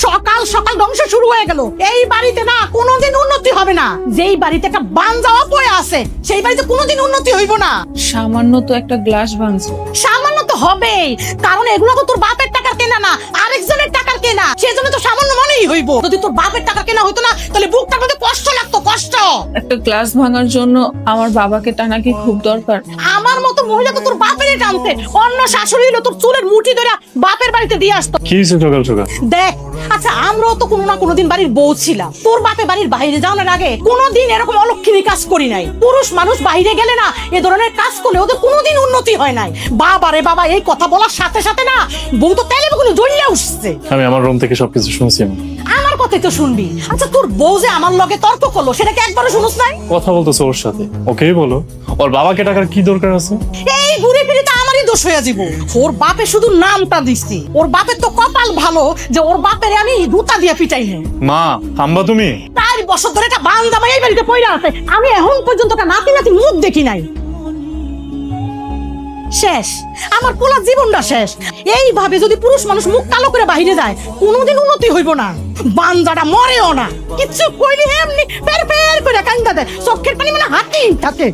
সকাল সকাল ধ্বংস শুরু হয়ে গেল। এই বাড়িতে না কোনোদিন উন্নতি হবে না। যেই বাড়িতে একটা বানজাওয়া পড়ে আছে সেই বাড়িতে কোনোদিন উন্নতি হইব না। সামান্য তো একটা গ্লাস ভাঙছে। সামান্য তো হবেই, কারণ এগুলো তো তোর বাপের টাকার কেনা না, আরেকজনের টাকার কেনা। সেজন্য তো সামান্য মনেই হইব। যদি তোর বাপের টাকা কেনা হইতো না তাহলে বুকটার মধ্যে কষ্ট লাগতো, কষ্ট। একটা গ্লাস ভাঙার জন্য আমার বাবাকে টানা কি খুব দরকার? আমার মতো মহিলা তো তোর বাপেরই টানতে, অন্য শাশুড়ি হলো তোর চুলের মুঠি ধরে বাপের বাড়িতে দিয়ে আসতো। কি সকাল সকাল? দেখ, আচ্ছা আমরাও তো কোনো না কোনোদিন বাড়ির বউ ছিলাম। তোর বাপে বাড়ির বাইরে যাওয়ার আগে কোনোদিন এরকম অলক্ষিনী কাজ করি নাই। পুরুষ মানুষ বাইরে গেলে না এ ধরনের কাজ করলে ওদের কোনোদিন উন্নতি হয় নাই। বাবা রে বাবা, এই কথা বলার সাথে সাথে না বউ তো তেলে বেগুনে জ্বলিয়ে উঠছে। আমি আমার রুম থেকে সবকিছু শুনছি। আমার কথাই তো শুনবি। আচ্ছা তোর বউ যে আমার লগে তর্ক করলো সেটা কি একবারও শুনছ নাই? কথা বলতেছো ওর সাথে, ওকেই বলো। ওর বাবাকে টাকার কি দরকার আছে? এই ঘুরে ফিরে তো আমারই দোষ হয়ে যাব। ওর বাপে শুধু নামটা দিছি। ওর বাপের তো কপাল ভালো যে ওর বাপের আমি দুটা দিয়ে পিটাই নে। মা থামবা তুমি। 4 বছর ধরে একটা বান্দা এই বাড়িতে পড়ে আছে। আমি এখন পর্যন্ত একটা নাতি নাতি মুখ দেখি নাই। শেষ, আমার পুরো জীবনটা শেষ। এইভাবে যদি পুরুষ মানুষ মুখ কালো করে বাইরে যায় কোনোদিন উন্নতি হইব না। বান্দাটা মরেও না, কিচ্ছু কইলি এমনি পের পের করে কান্দা দেয়, চোখের পানি মানে হাতেই থাকে।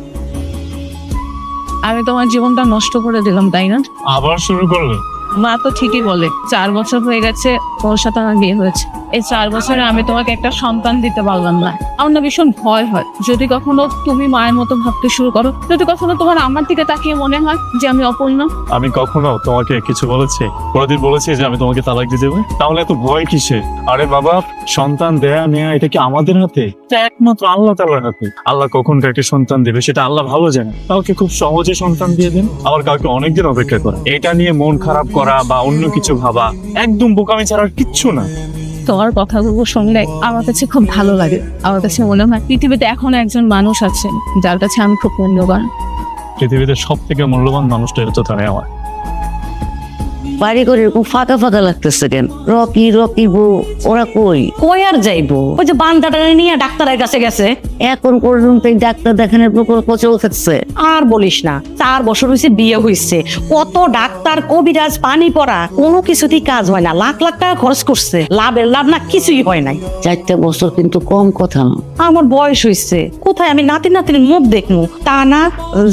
আমি তোমার জীবনটা নষ্ট করে দিলাম, তাই না? আবার শুরু করলে? মা তো ঠিকই বলে, 4 বছর হয়ে গেছে তোর সাথে আমার বিয়ে হয়েছে। এই 4 বছরে আমি তোমাকে একটা সন্তান দিতে পারলাম না। আমার না ভীষণ ভয় হয় যদি কখনো তুমি মায়ের মতো ভাবতে শুরু করো, যদি কখনো তোমার আমার দিকে তাকিয়ে মনে হয় যে আমি অপূর্ণ। আমি কখনো তোমাকে কিছু বলেছি? কোনদিন বলেছি যে আমি তোমাকে তালাক দিয়ে দেবো? তাহলে এত ভয় কিসে? আরে বাবা, সন্তান দেয়া নেয়া এটা কি আমাদের হাতে? এটা একমাত্র আল্লাহ তাআলার হাতে। আল্লাহ কখন কাকে সন্তান দেবে সেটা আল্লাহ ভালো জানে। কাউকে খুব সহজে সন্তান দিয়ে দেন, আবার কাউকে অনেকদিন অপেক্ষা করে। এটা নিয়ে মন খারাপ করা বা অন্য কিছু ভাবা একদম বোকামি ছাড়া আর কিচ্ছু না। তোমার কথাগুলো শুনলে আমার কাছে খুব ভালো লাগে। আমার কাছে মনে হয় পৃথিবীতে এখন একজন মানুষ আছেন যার কাছে আমি খুব মূল্যবান। পৃথিবীতে সব থেকে মূল্যবান মানুষটা হচ্ছে তারাই আমার। বাড়ি করে এরকম ফাঁকা ফাঁকা লাগতেছে কেন? রকি রকি বউ ওরা কই? কই আর যাইবো? ওই যে বান্দাটা নিয়ে ডাক্তারের কাছে গেছে। এখন পর্যন্ত এই ডাক্তার দেখানোর প্রকল্প চলতেছে। আর বলিস না, 4 বছর হয়েছে বিয়ে হয়েছে, কত ডাক্তার কবিরাজ পানি পড়া, কোনো কিছুতেই কাজ হয় না। লাখ লাখ টাকা খরচ করছে, লাভের লাভ না কিছুই হয় নাই। 4 বছর কিন্তু কম কথা না। আমার বয়স হয়েছে, কোথায় আমি নাতি নাতির মুখ দেখবো? তা না,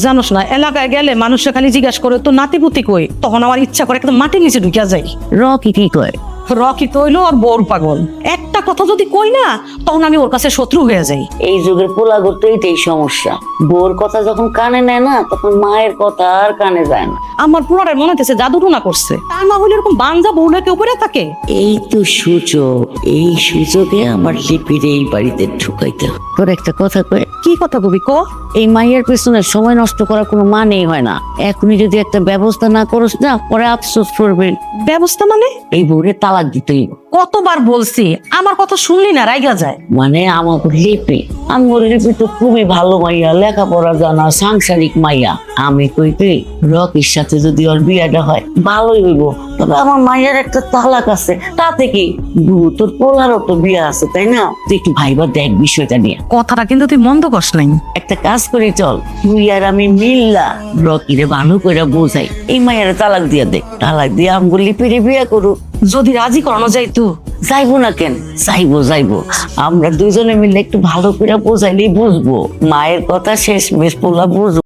জানোস না এলাকায় গেলে মানুষে খালি জিজ্ঞাসা করে তো নাতিপুতি কই। তখন আমার ইচ্ছা করে একদম মাটির নিচে ঢুকিয়া যাই। রকি কি কয়? রকি তো হইলো আর বউর পাগল। একটা কথা যদি কই না তখন আমি ওর কাছে শত্রু হয়ে যাই। এই যুগের পোলা করতে এইটাই সমস্যা। বউর কথা যখন কানে নেয় না তখন মায়ের কথা আর কানে যায় না। আমার পুনরায় মনে হচ্ছে জাদু টুনা করছে। তা না হলে এরকম বাঞ্জা বউলাকে উপরে থাকে। এই তো সুযোগ, এই সুযোগে আমার লিপির এই বাড়িতে ঢুকাইতে হবে। তোর একটা কথা কয়। কি কথা কবি ক? এই মাইয়ের পেছনে সময় নষ্ট করার কোনো মানেই হয় না। এখনই যদি একটা ব্যবস্থা না করিস না পরে আফসোস করবেন। ব্যবস্থা মানে? এই বউরে তালাক দিতেই। কতবার বলছি, আমার কথা শুনলি না, রাইগা যায়। মানে আমাকে লিপি, আমার লিপি তো খুবই ভালো মাইয়া, লেখাপড়া জানা, সাংসারিক মাইয়া। আমি কই কি রকির সাথে যদি ওর বিয়েটা হয় ভালোই হইব, তবে আমার মাইয়ার একটা তালাক আছে, তাতে কি? তোর পোলারও তো বিয়ে আছে তাই না? তুই একটু ভাইবা দেখ বিষয়টা নিয়ে। কথাটা কিন্তু তুই মন্দ করস নাই। একটা কাজ করে চল, তুই আর আমি মিল্লা রকিরে ভালো করে বোঝাই, এই মাইয়ারে তালাক দিয়া দে। তালাক দিয়ে আমগো লিপিরে বিয়ে করু। যদি রাজি করানো যাইতো। যাইবো না কেন? যাইবো। আমরা দুজনে মিলে একটু ভালো করে বোঝাইলেই বুঝবো। মায়ের কথা শেষ বেশ পোলা বুঝবো।